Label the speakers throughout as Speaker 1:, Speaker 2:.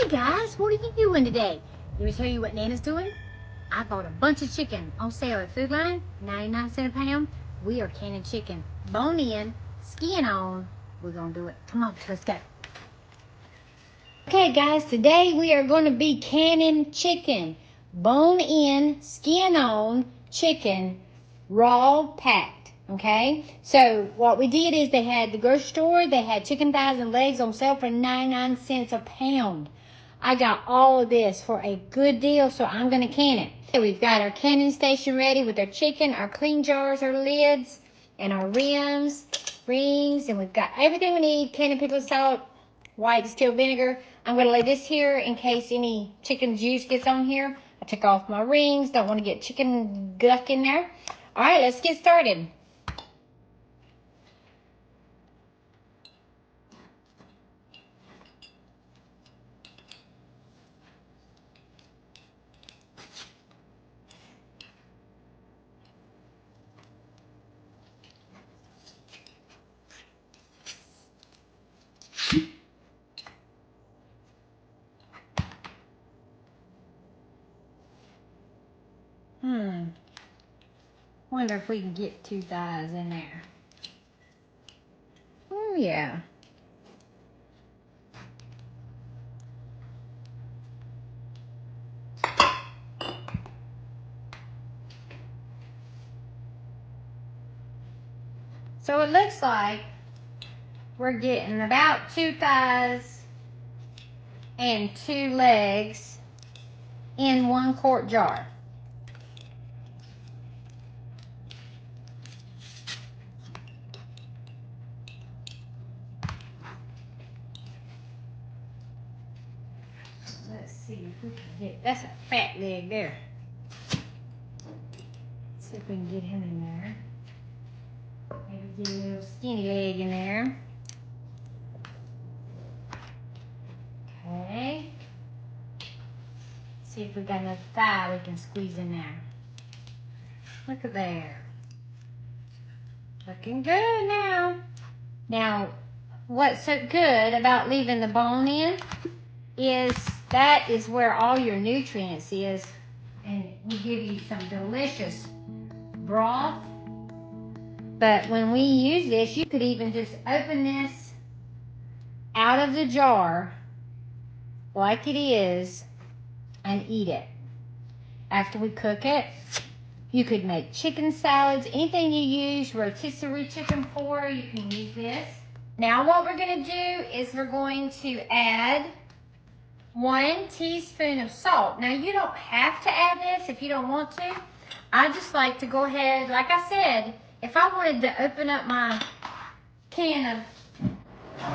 Speaker 1: Hey guys, what are you doing today? Let me tell you what Nana's doing. I bought a bunch of chicken on sale at Food Lion, 99 cents a pound. We are canning chicken, bone in, skin on. We're gonna do it. Come on, let's go. Okay guys, today we are going to be canning chicken, bone in, skin on chicken, raw packed. Okay, so what we did is they had the grocery store, they had chicken thighs and legs on sale for 99 cents a pound. I got all of this for a good deal, so I'm going to can it. Okay, we've got our canning station ready with our chicken, our clean jars, our lids, and our rings, and we've got everything we need. Canning pickle salt, white distilled vinegar. I'm going to lay this here in case any chicken juice gets on here. I took off my rings. Don't want to get chicken guck in there. All right, let's get started. Wonder if we can get 2 thighs in there. Oh, yeah. So it looks like we're getting about 2 thighs and 2 legs in 1 quart jar. Let's see if we can get, that's a fat leg there. Let's see if we can get him in there. Maybe get a little skinny leg in there. Okay. See if we got another thigh we can squeeze in there. Look at there. Looking good now. Now, what's so good about leaving the bone in is that is where all your nutrients is, and we give you some delicious broth. But when we use this, you could even just open this out of the jar like it is and eat it. After we cook it, you could make chicken salads, anything you use rotisserie chicken for, you can use this. Now what we're going to do is we're going to add 1 teaspoon of salt. Now you don't have to add this if you don't want to. I just like to go ahead, like I said, if I wanted to open up my can of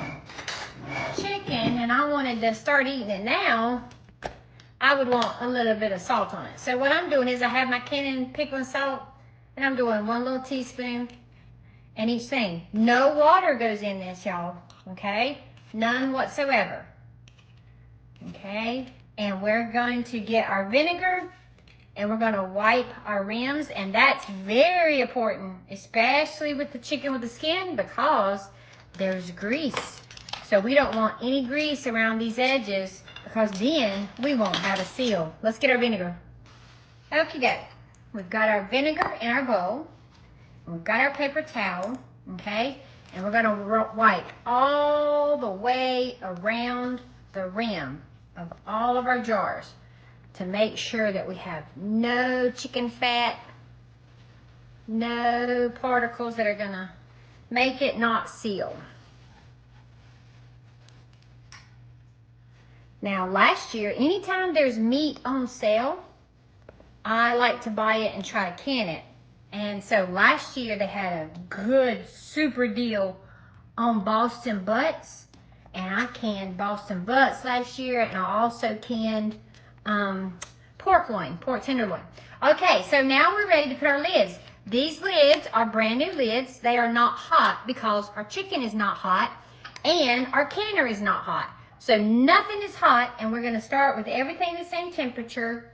Speaker 1: chicken and I wanted to start eating it now, I would want a little bit of salt on it. So what I'm doing is I have my canning pickle and salt, and I'm doing 1 little teaspoon in each thing. No water goes in this, y'all, okay? None whatsoever. Okay, and we're going to get our vinegar and we're going to wipe our rims, and that's very important, especially with the chicken with the skin, because there's grease. So we don't want any grease around these edges, because then we won't have a seal. Let's get our vinegar. Okay, go. We've got our vinegar in our bowl. We've got our paper towel, okay? And we're going to wipe all the way around the rim of all of our jars to make sure that we have no chicken fat, no particles that are going to make it not seal. Now last year, anytime there's meat on sale, I like to buy it and try to can it. And so last year they had a good super deal on Boston butts. And I canned Boston butts last year, and I also canned pork tenderloin. Okay, so now we're ready to put our lids. These lids are brand new lids. They are not hot because our chicken is not hot and our canner is not hot. So nothing is hot, and we're going to start with everything the same temperature.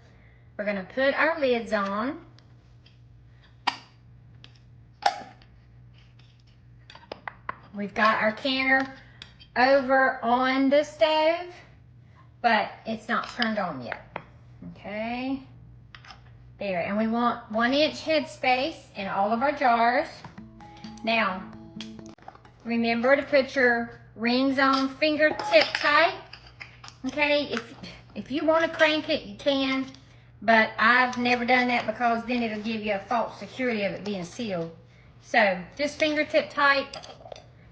Speaker 1: We're going to put our lids on. We've got our canner over on the stove. but it's not turned on yet. Okay. There, and we want 1-inch headspace in all of our jars. Now, remember to put your rings on fingertip tight. Okay, if you want to crank it, you can, but I've never done that because then it'll give you a false security of it being sealed. So just fingertip tight.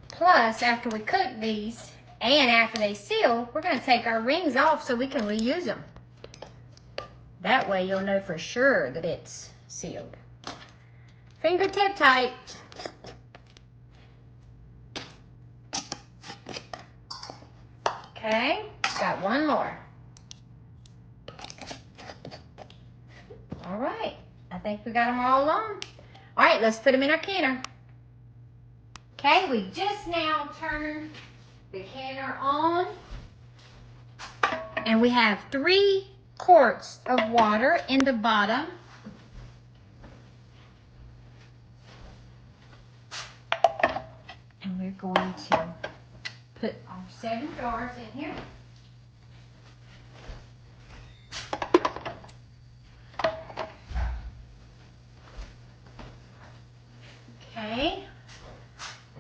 Speaker 1: Plus, after we cook these and after they seal, we're going to take our rings off so we can reuse them. That way you'll know for sure that it's sealed. Fingertip tight. Okay, got one more. All right, I think we got them all on. All right, let's put them in our canner. Okay, we just now turned the canner on. And we have 3 quarts of water in the bottom. And we're going to put our 7 jars in here. Okay.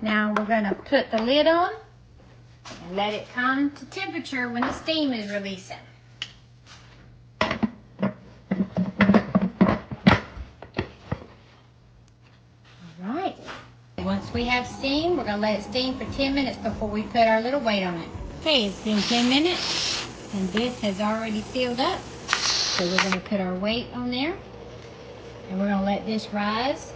Speaker 1: Now we're going to put the lid on and let it come to temperature when the steam is releasing. Alright. Once we have steam, we're going to let it steam for 10 minutes before we put our little weight on it. Okay, it's been 10 minutes and this has already filled up. So we're going to put our weight on there and we're going to let this rise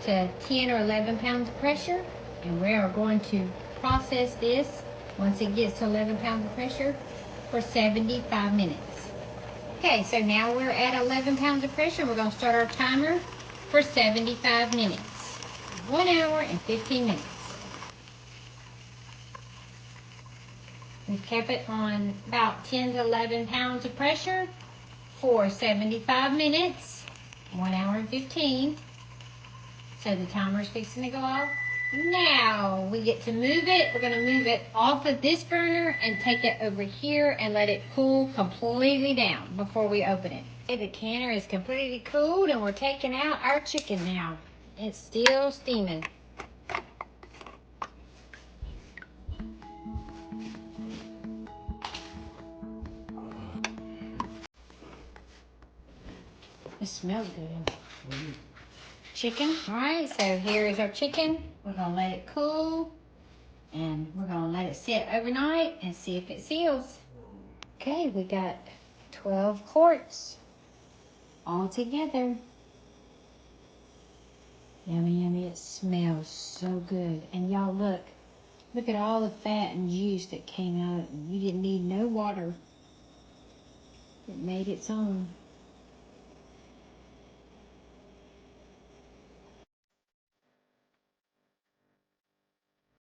Speaker 1: to 10 or 11 pounds of pressure. And we are going to process this once it gets to 11 pounds of pressure for 75 minutes. Okay, so now we're at 11 pounds of pressure. We're going to start our timer for 75 minutes. 1 hour and 15 minutes. We've kept it on about 10 to 11 pounds of pressure for 75 minutes, 1 hour and 15. So the timer's fixing to go off. Now we get to move it. We're going to move it off of this burner and take it over here and let it cool completely down before we open it. Okay, the canner is completely cooled and we're taking out our chicken now. It's still steaming. It smells good. Chicken. All right, so here is our chicken. We're gonna let it cool and we're gonna let it sit overnight and see if it seals. Okay, we got 12 quarts all together. Yummy, yummy. It smells so good. And y'all look at all the fat and juice that came out. You didn't need no water. It made its own.